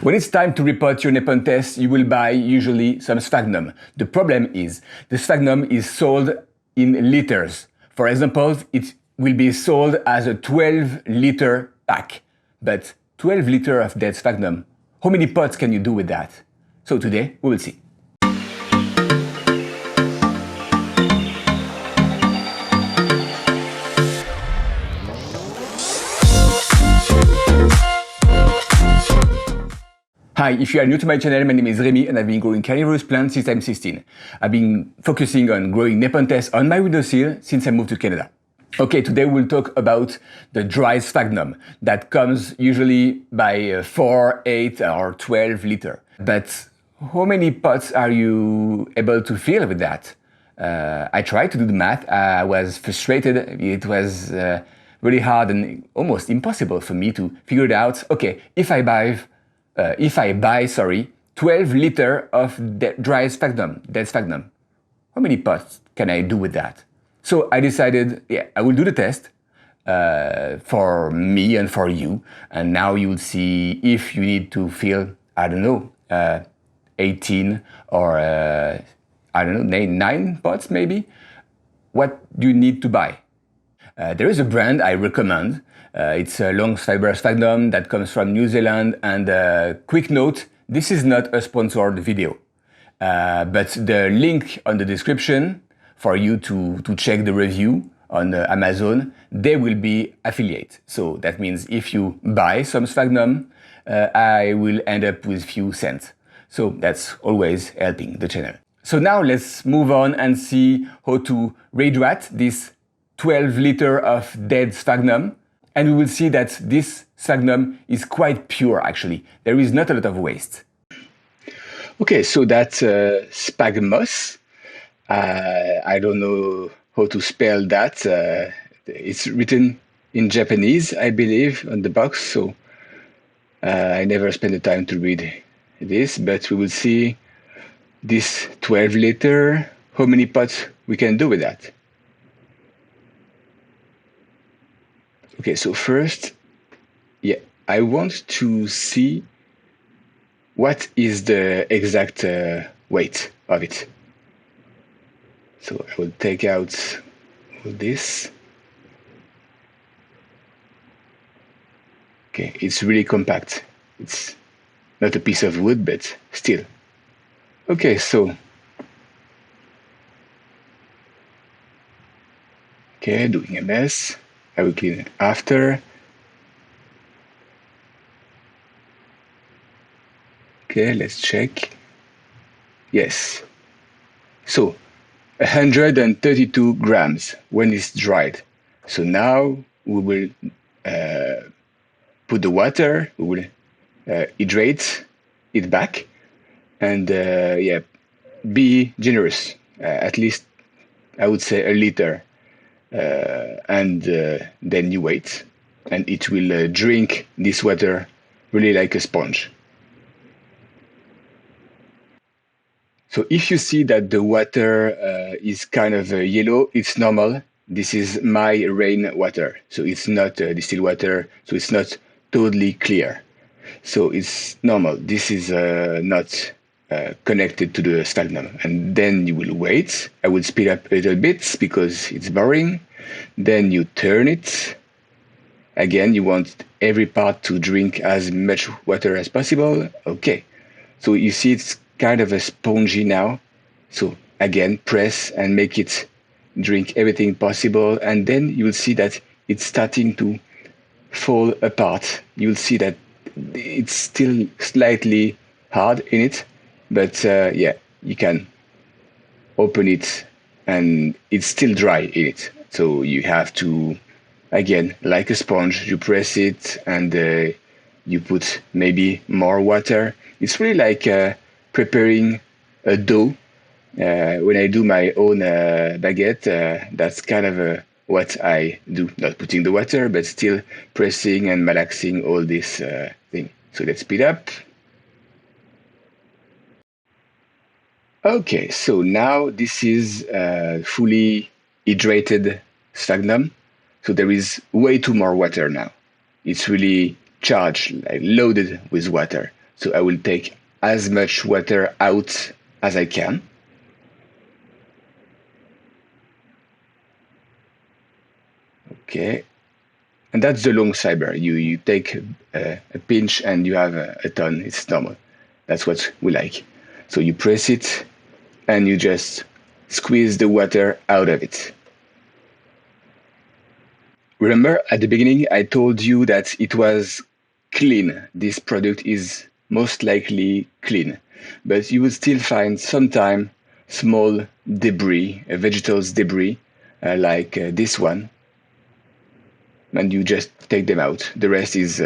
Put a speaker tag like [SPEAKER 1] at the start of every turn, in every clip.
[SPEAKER 1] When it's time to repot your Nepenthes, you will buy usually some Sphagnum. The problem is the Sphagnum is sold in liters. For example, it will be sold as a 12-liter pack. But 12 liters of dead Sphagnum, how many pots can you do with that? So today we will see. Hi, if you are new to my channel, my name is Remy and I've been growing carnivorous plants since I'm 16. I've been focusing on growing Nepenthes on my windowsill since I moved to Canada. Okay, today we'll talk about the dry Sphagnum that comes usually by 4, 8 or 12 liter. But how many pots are you able to fill with that? I tried to do the math. I was frustrated. It was really hard and almost impossible for me to figure it out. Okay, if I buy 12 liter of dry Sphagnum, dead Sphagnum, how many pots can I do with that? So I decided, I will do the test for me and for you. And now you will see if you need to fill, I don't know, 18 or, I don't know, 9 pots maybe. What do you need to buy? There is a brand I recommend. It's a long fiber Sphagnum that comes from New Zealand. And quick note, this is not a sponsored video. But the link on the description for you to check the review on Amazon, they will be affiliate. So that means if you buy some Sphagnum, I will end up with few cents. So that's always helping the channel. So now let's move on and see how to rehydrate this 12 liter of dead Sphagnum. And we will see that this Sphagnum is quite pure actually. There is not a lot of waste. Okay, so that's Sphagnum. I don't know how to spell that. It's written in Japanese, I believe, on the box. So I never spent the time to read this, but we will see this 12 liter, how many pots we can do with that. Okay, so first, I want to see what is the exact weight of it. So I will take out all this. Okay, it's really compact. It's not a piece of wood, but still. Okay, so. Okay, doing a mess. I will clean it after. Okay, let's check. Yes. So, 132 grams when it's dried. So now we will put the water, we will hydrate it back, and be generous. At least I would say a liter. And then you wait, and it will drink this water really like a sponge. So if you see that the water is kind of yellow, it's normal. This is my rain water, so it's not distilled water, so it's not totally clear. So it's normal. This is not connected to the Sphagnum. And then you will wait. I will speed up a little bit because it's boring. Then you turn it. Again, you want every part to drink as much water as possible. Okay. So you see it's kind of a spongy now. So again, press and make it drink everything possible. And then you will see that it's starting to fall apart. You'll see that it's still slightly hard in it. But you can open it and it's still dry in it. So you have to, again, like a sponge, you press it and you put maybe more water. It's really like preparing a dough. When I do my own baguette, that's kind of what I do. Not putting the water, but still pressing and malaxing all this thing. So let's speed up. Okay, so now this is fully hydrated Sphagnum. So there is way too more water now. It's really charged, like loaded with water. So I will take as much water out as I can. Okay. And that's the long fiber. You take a pinch and you have a ton. It's normal. That's what we like. So you press it and you just squeeze the water out of it. Remember at the beginning, I told you that it was clean. This product is most likely clean, but you will still find sometimes small debris, vegetables debris, like this one, and you just take them out. The rest is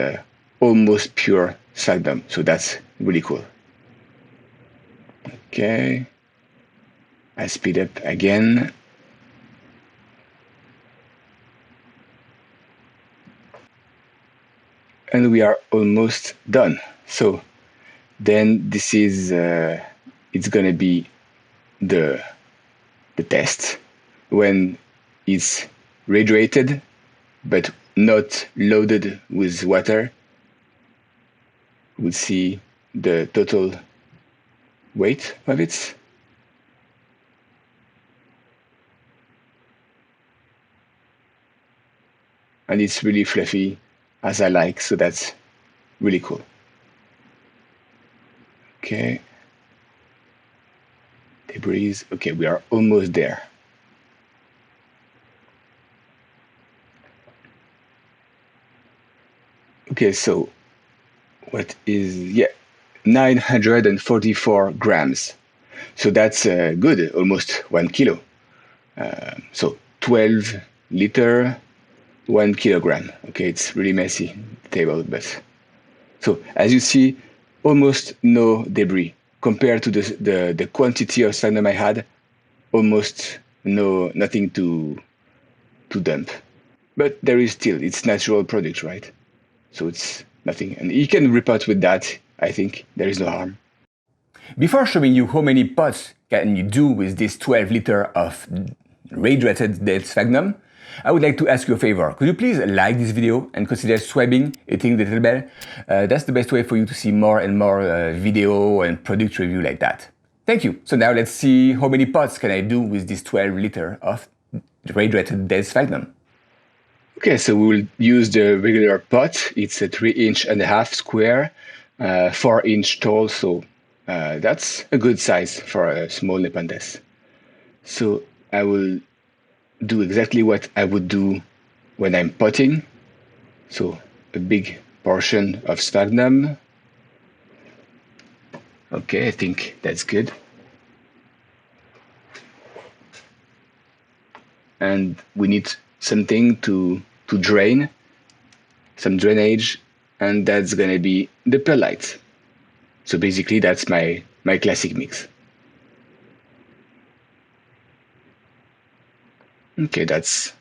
[SPEAKER 1] almost pure sphagnum, so that's really cool. Okay, I speed up again. And we are almost done. So then this is, it's gonna be the test when it's rehydrated but not loaded with water. We'll see the total weight of it. And it's really fluffy as I like, so that's really cool. Okay. Debris. Okay, we are almost there. Okay, so what is, yeah, 944 grams. So that's good, almost 1 kilo. So 12 liter, 1 kilogram. Okay, it's really messy table, but so as you see, almost no debris compared to the quantity of sphagnum I had. Almost nothing to dump. But there is still, it's natural product, right? So it's nothing, and you can repot with that. I think there is no harm. Before showing you how many pots can you do with this 12 liter of rehydrated dead sphagnum, I would like to ask you a favor. Could you please like this video and consider subscribing, hitting the little bell? That's the best way for you to see more and more video and product review like that. Thank you. So now let's see how many pots can I do with this 12 liter of rehydrated dead sphagnum. Okay, so we will use the regular pot. It's a 3.5 inch square, 4 inch tall, so that's a good size for a small Nepenthes. So I will do exactly what I would do when I'm potting. So a big portion of sphagnum. Okay, I think that's good. And we need something to drain, some drainage, and that's gonna be the perlite. So basically that's my classic mix. Okay, that's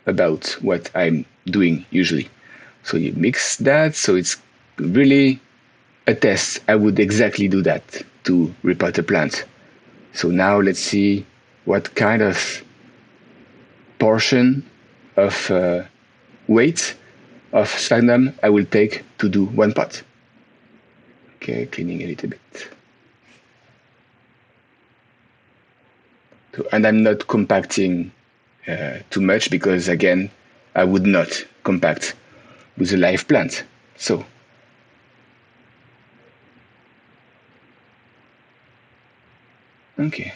[SPEAKER 1] about what I'm doing usually. So you mix that, so it's really a test. I would exactly do that to repot a plant. So now let's see what kind of portion of weight of sphagnum I will take to do one pot. Okay, cleaning a little bit. So, and I'm not compacting too much because again, I would not compact with a live plant. So, okay.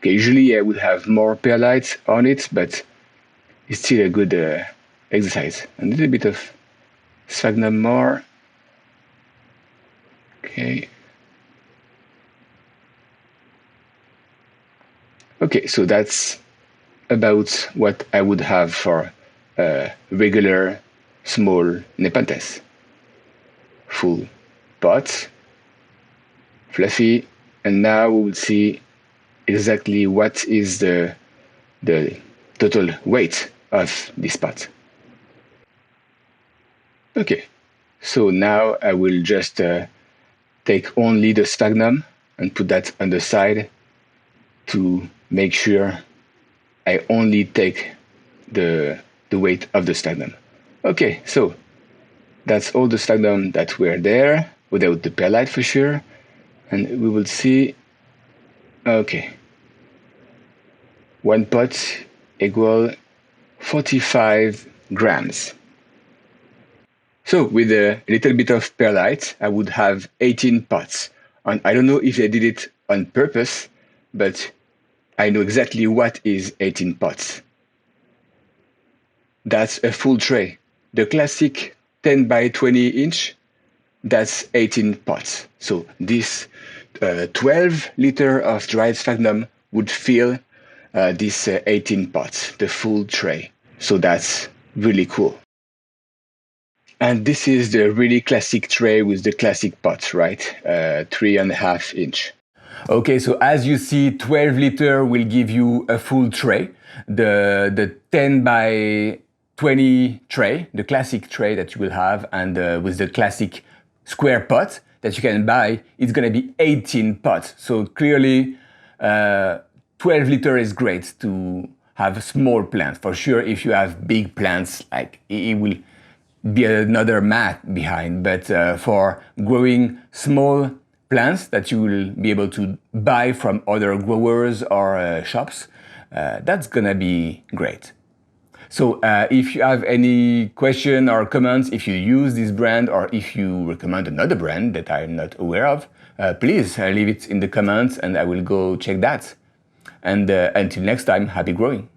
[SPEAKER 1] Okay, usually I would have more perlite on it, but it's still a good exercise. A little bit of sphagnum more. Okay. Okay, so that's about what I would have for a regular small Nepenthes. Full pot, fluffy, and now we will see exactly what is the total weight of this pot. Okay, so now I will just take only the sphagnum and put that on the side to make sure I only take the weight of the sphagnum. Okay, so That's all the sphagnum that were there, without the perlite for sure. And we will see, okay, 1 pot equal 45 grams. So with a little bit of perlite, I would have 18 pots. And I don't know if they did it on purpose, but I know exactly what is 18 pots. That's a full tray. The classic 10 by 20 inch, that's 18 pots. So this 12 liter of dried sphagnum would fill this 18 pots, the full tray. So that's really cool. And this is the really classic tray with the classic pot, right? 3.5 inch. Okay, so as you see, 12 liter will give you a full tray. The 10 by 20 tray, the classic tray that you will have, and with the classic square pot that you can buy, it's gonna be 18 pots. So clearly, 12 liter is great to have small plants. For sure, if you have big plants, like it will be another math behind, but for growing small plants that you will be able to buy from other growers or shops, that's gonna be great. So if you have any question or comments, if you use this brand or if you recommend another brand that I'm not aware of, please leave it in the comments and I will go check that. And until next time, happy growing.